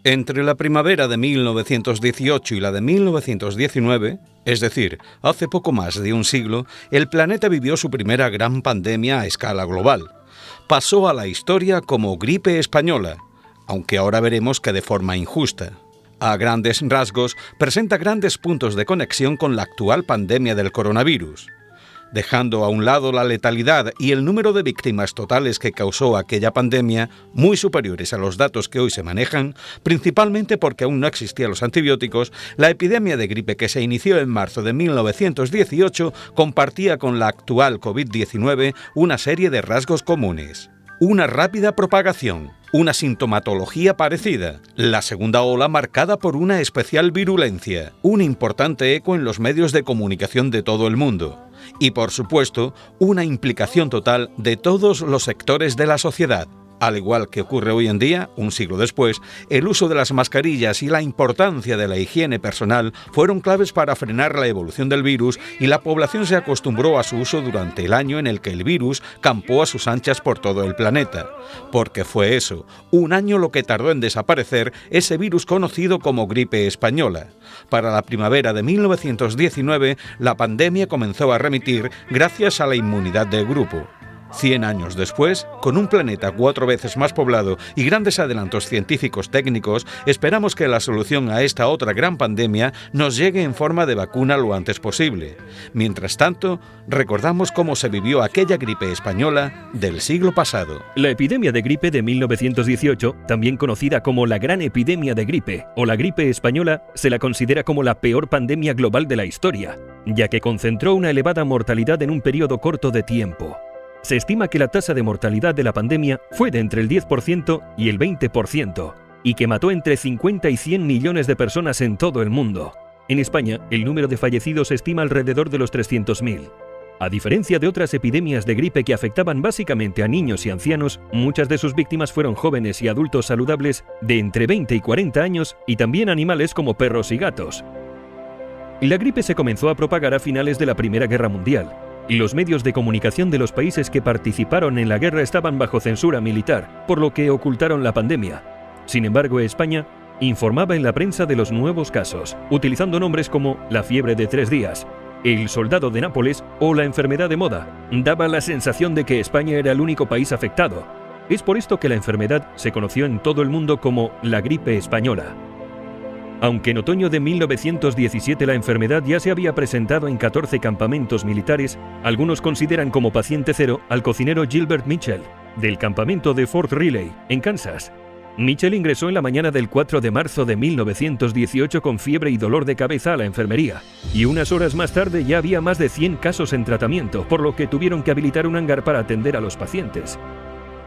Entre la primavera de 1918 y la de 1919, es decir, hace poco más de un siglo, el planeta vivió su primera gran pandemia a escala global. Pasó a la historia como gripe española, aunque ahora veremos que de forma injusta. A grandes rasgos, presenta grandes puntos de conexión con la actual pandemia del coronavirus. Dejando a un lado la letalidad y el número de víctimas totales que causó aquella pandemia, muy superiores a los datos que hoy se manejan, principalmente porque aún no existían los antibióticos, la epidemia de gripe que se inició en marzo de 1918 compartía con la actual COVID-19 una serie de rasgos comunes. Una rápida propagación, una sintomatología parecida, la segunda ola marcada por una especial virulencia, un importante eco en los medios de comunicación de todo el mundo y, por supuesto, una implicación total de todos los sectores de la sociedad. Al igual que ocurre hoy en día, un siglo después, el uso de las mascarillas y la importancia de la higiene personal fueron claves para frenar la evolución del virus y la población se acostumbró a su uso durante el año en el que el virus campó a sus anchas por todo el planeta. Porque fue eso, un año lo que tardó en desaparecer ese virus conocido como gripe española. Para la primavera de 1919, la pandemia comenzó a remitir gracias a la inmunidad del grupo. 100 años después, con un planeta 4 veces más poblado y grandes adelantos científicos técnicos, esperamos que la solución a esta otra gran pandemia nos llegue en forma de vacuna lo antes posible. Mientras tanto, recordamos cómo se vivió aquella gripe española del siglo pasado. La epidemia de gripe de 1918, también conocida como la Gran Epidemia de Gripe o la gripe española, se la considera como la peor pandemia global de la historia, ya que concentró una elevada mortalidad en un periodo corto de tiempo. Se estima que la tasa de mortalidad de la pandemia fue de entre el 10% y el 20%, y que mató entre 50 y 100 millones de personas en todo el mundo. En España, el número de fallecidos se estima alrededor de los 300.000. A diferencia de otras epidemias de gripe que afectaban básicamente a niños y ancianos, muchas de sus víctimas fueron jóvenes y adultos saludables de entre 20 y 40 años y también animales como perros y gatos. La gripe se comenzó a propagar a finales de la Primera Guerra Mundial. Los medios de comunicación de los países que participaron en la guerra estaban bajo censura militar, por lo que ocultaron la pandemia. Sin embargo, España informaba en la prensa de los nuevos casos, utilizando nombres como la fiebre de 3 días, el soldado de Nápoles o la enfermedad de moda. Daba la sensación de que España era el único país afectado. Es por esto que la enfermedad se conoció en todo el mundo como la gripe española. Aunque en otoño de 1917 la enfermedad ya se había presentado en 14 campamentos militares, algunos consideran como paciente cero al cocinero Gilbert Mitchell, del campamento de Fort Riley, en Kansas. Mitchell ingresó en la mañana del 4 de marzo de 1918 con fiebre y dolor de cabeza a la enfermería, y unas horas más tarde ya había más de 100 casos en tratamiento, por lo que tuvieron que habilitar un hangar para atender a los pacientes.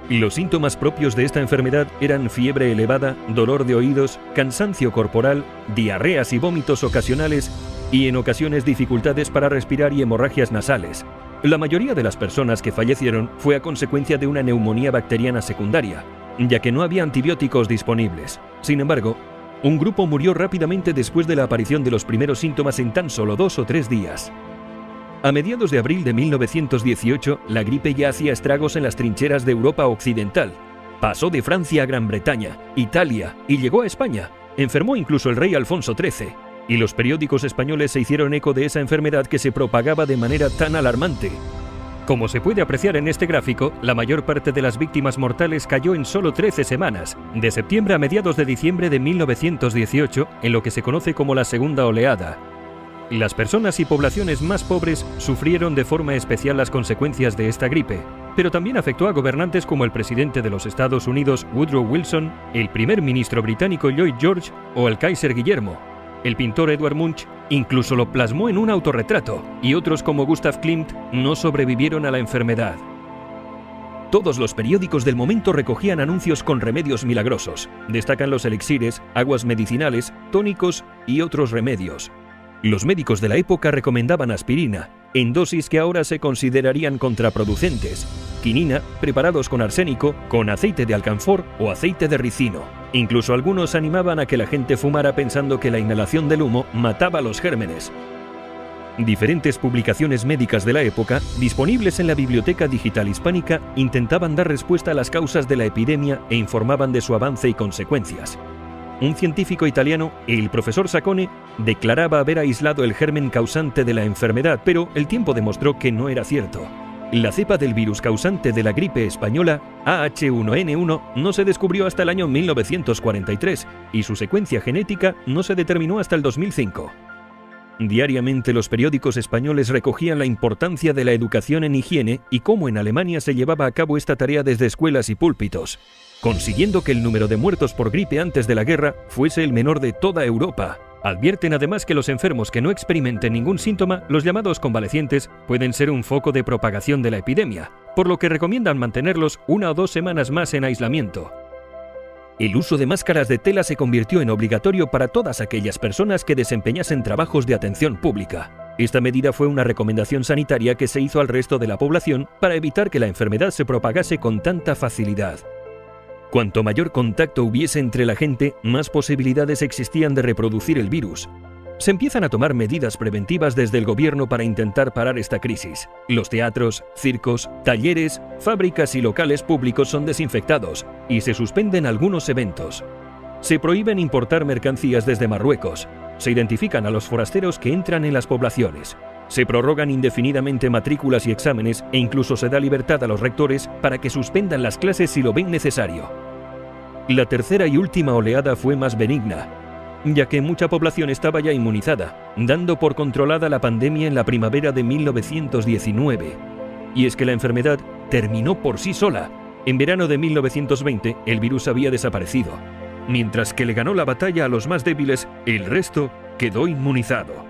Los síntomas propios de esta enfermedad eran fiebre elevada, dolor de oídos, cansancio corporal, diarreas y vómitos ocasionales y en ocasiones dificultades para respirar y hemorragias nasales. La mayoría de las personas que fallecieron fue a consecuencia de una neumonía bacteriana secundaria, ya que no había antibióticos disponibles. Sin embargo, un grupo murió rápidamente después de la aparición de los primeros síntomas en tan solo 2 o 3 días. A mediados de abril de 1918, la gripe ya hacía estragos en las trincheras de Europa Occidental. Pasó de Francia a Gran Bretaña, Italia y llegó a España. Enfermó incluso el rey Alfonso XIII. Y los periódicos españoles se hicieron eco de esa enfermedad que se propagaba de manera tan alarmante. Como se puede apreciar en este gráfico, la mayor parte de las víctimas mortales cayó en solo 13 semanas, de septiembre a mediados de diciembre de 1918, en lo que se conoce como la segunda oleada. Las personas y poblaciones más pobres sufrieron de forma especial las consecuencias de esta gripe, pero también afectó a gobernantes como el presidente de los Estados Unidos, Woodrow Wilson, el primer ministro británico Lloyd George o el Kaiser Guillermo. El pintor Edvard Munch incluso lo plasmó en un autorretrato, y otros como Gustav Klimt no sobrevivieron a la enfermedad. Todos los periódicos del momento recogían anuncios con remedios milagrosos. Destacan los elixires, aguas medicinales, tónicos y otros remedios. Los médicos de la época recomendaban aspirina, en dosis que ahora se considerarían contraproducentes, quinina, preparados con arsénico, con aceite de alcanfor o aceite de ricino. Incluso algunos animaban a que la gente fumara pensando que la inhalación del humo mataba los gérmenes. Diferentes publicaciones médicas de la época, disponibles en la Biblioteca Digital Hispánica, intentaban dar respuesta a las causas de la epidemia e informaban de su avance y consecuencias. un científico italiano, el profesor Saccone, declaraba haber aislado el germen causante de la enfermedad, pero el tiempo demostró que no era cierto. La cepa del virus causante de la gripe española, AH1N1, no se descubrió hasta el año 1943 y su secuencia genética no se determinó hasta el 2005. Diariamente los periódicos españoles recogían la importancia de la educación en higiene y cómo en Alemania se llevaba a cabo esta tarea desde escuelas y púlpitos, consiguiendo que el número de muertos por gripe antes de la guerra fuese el menor de toda Europa. Advierten además que los enfermos que no experimenten ningún síntoma, los llamados convalecientes, pueden ser un foco de propagación de la epidemia, por lo que recomiendan mantenerlos 1 o 2 semanas más en aislamiento. El uso de máscaras de tela se convirtió en obligatorio para todas aquellas personas que desempeñasen trabajos de atención pública. Esta medida fue una recomendación sanitaria que se hizo al resto de la población para evitar que la enfermedad se propagase con tanta facilidad. Cuanto mayor contacto hubiese entre la gente, más posibilidades existían de reproducir el virus. Se empiezan a tomar medidas preventivas desde el gobierno para intentar parar esta crisis. Los teatros, circos, talleres, fábricas y locales públicos son desinfectados y se suspenden algunos eventos. Se prohíben importar mercancías desde Marruecos. Se identifican a los forasteros que entran en las poblaciones. Se prorrogan indefinidamente matrículas y exámenes e incluso se da libertad a los rectores para que suspendan las clases si lo ven necesario. La tercera y última oleada fue más benigna, ya que mucha población estaba ya inmunizada, dando por controlada la pandemia en la primavera de 1919. Y es que la enfermedad terminó por sí sola. En verano de 1920 el virus había desaparecido. Mientras que le ganó la batalla a los más débiles, el resto quedó inmunizado.